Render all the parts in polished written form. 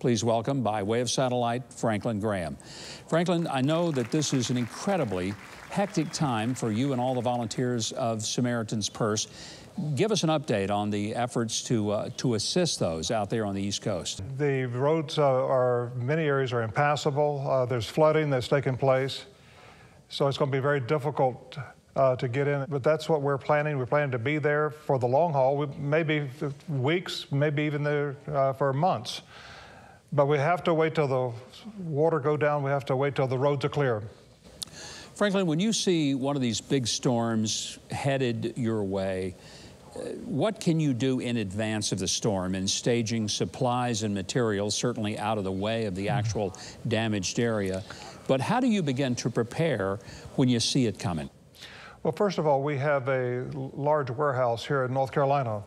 Please welcome, by way of satellite, Franklin Graham. Franklin, I know that this is an incredibly hectic time for you and all the volunteers of Samaritan's Purse. Give us an update on the efforts to assist those out there on the East Coast. The roads many areas are impassable. There's flooding that's taking place. So it's going to be very difficult to get in, but that's what we're planning. We're planning to be there for the long haul, maybe weeks, maybe even there for months. But we have to wait till the water go down. We have to wait till the roads are clear. Franklin, when you see one of these big storms headed your way, what can you do in advance of the storm in staging supplies and materials, certainly out of the way of the actual damaged area? But how do you begin to prepare when you see it coming? Well, first of all, we have a large warehouse here in North Carolina,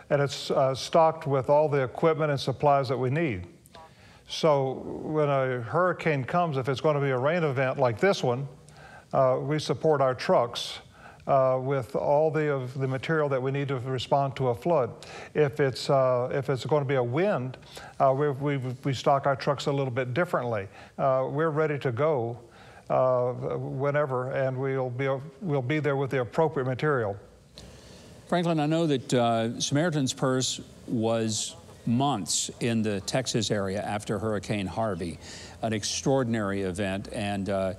and it's stocked with all the equipment and supplies that we need. So when a hurricane comes, if it's going to be a rain event like this one, we support our trucks with all the material that we need to respond to a flood. If it's going to be a wind, we stock our trucks a little bit differently. We're ready to go whenever, and we'll be there with the appropriate material. Franklin, I know that Samaritan's Purse was months in the Texas area after Hurricane Harvey, an extraordinary event, and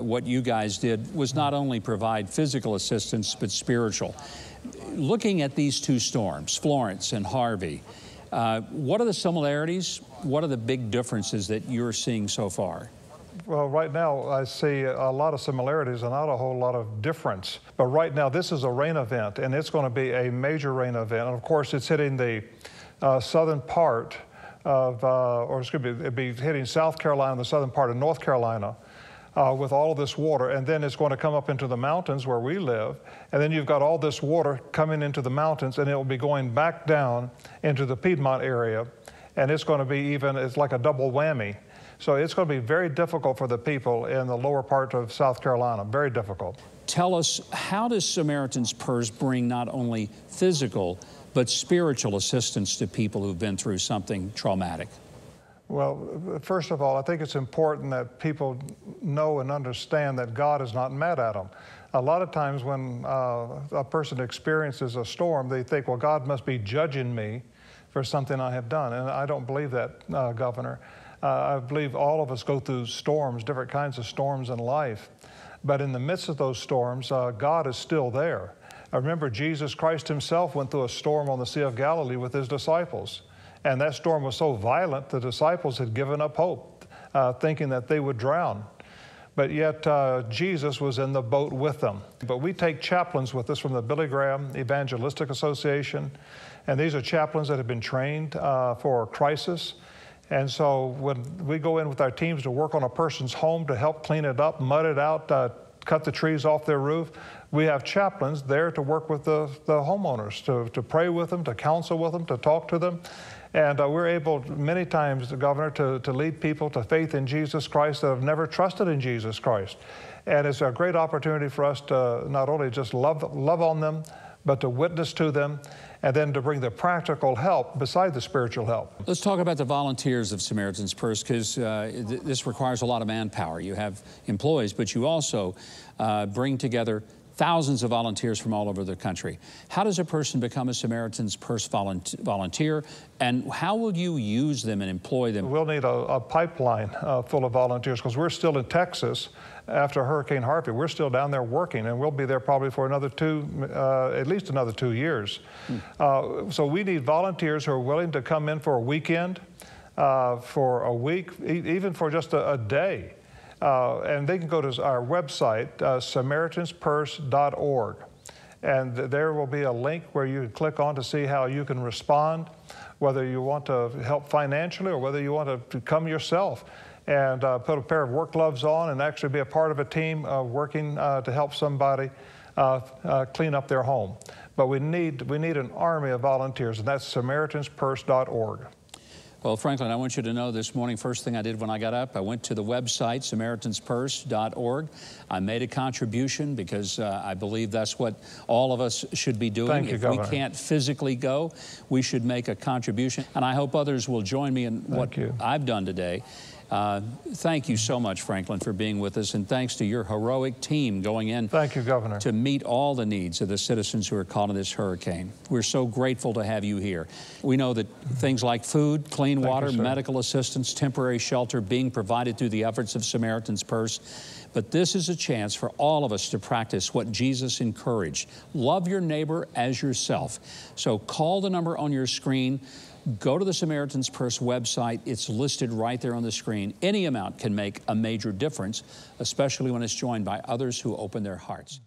what you guys did was not only provide physical assistance, but spiritual. Looking at these two storms, Florence and Harvey, what are the similarities? What are the big differences that you're seeing so far? Well, right now I see a lot of similarities and not a whole lot of difference. But right now this is a rain event, and it's going to be a major rain event. And of course it's hitting the southern part of, it'd be hitting South Carolina, the southern part of North Carolina, with all of this water, and then it's going to come up into the mountains where we live, and then you've got all this water coming into the mountains, and it will be going back down into the Piedmont area, and it's going to be it's like a double whammy. So it's going to be very difficult for the people in the lower part of South Carolina, very difficult. Tell us, how does Samaritan's Purse bring not only physical, but spiritual assistance to people who've been through something traumatic? Well, first of all, I think it's important that people know and understand that God is not mad at them. A lot of times when a person experiences a storm, they think, well, God must be judging me for something I have done. And I don't believe that, Governor. I believe all of us go through storms, different kinds of storms in life. But in the midst of those storms, God is still there. I remember Jesus Christ himself went through a storm on the Sea of Galilee with his disciples. And that storm was so violent, the disciples had given up hope, thinking that they would drown. But yet Jesus was in the boat with them. But we take chaplains with us from the Billy Graham Evangelistic Association. And these are chaplains that have been trained for a crisis. And so when we go in with our teams to work on a person's home to help clean it up, mud it out, cut the trees off their roof, we have chaplains there to work with the homeowners, to pray with them, to counsel with them, to talk to them. And we're able many times, Governor, to lead people to faith in Jesus Christ that have never trusted in Jesus Christ. And it's a great opportunity for us to not only just love on them, but to witness to them, and then to bring the practical help beside the spiritual help. Let's talk about the volunteers of Samaritan's Purse, because this requires a lot of manpower. You have employees, but you also bring together thousands of volunteers from all over the country. How does a person become a Samaritan's Purse volunteer, and how will you use them and employ them? We'll need a pipeline full of volunteers, because we're still in Texas after Hurricane Harvey. We're still down there working, and we'll be there probably for another at least another 2 years. So we need volunteers who are willing to come in for a weekend, for a week, even for just a day. And they can go to our website, SamaritansPurse.org. And there will be a link where you can click on to see how you can respond, whether you want to help financially or whether you want to come yourself and put a pair of work gloves on and actually be a part of a team working to help somebody clean up their home. But we need an army of volunteers, and that's SamaritansPurse.org. Well, Franklin, I want you to know this morning, first thing I did when I got up, I went to the website, SamaritansPurse.org. I made a contribution because I believe that's what all of us should be doing. Thank you, Governor. We can't physically go, we should make a contribution. And I hope others will join me in what I've done today. Thank you so much, Franklin, for being with us, and thanks to your heroic team going in. Thank you, Governor. To meet all the needs of the citizens who are caught in this hurricane. We're so grateful to have you here. We know that things like food, clean water, medical assistance, temporary shelter being provided through the efforts of Samaritan's Purse. But this is a chance for all of us to practice what Jesus encouraged. Love your neighbor as yourself. So call the number on your screen. Go to the Samaritan's Purse website. It's listed right there on the screen. Any amount can make a major difference, especially when it's joined by others who open their hearts.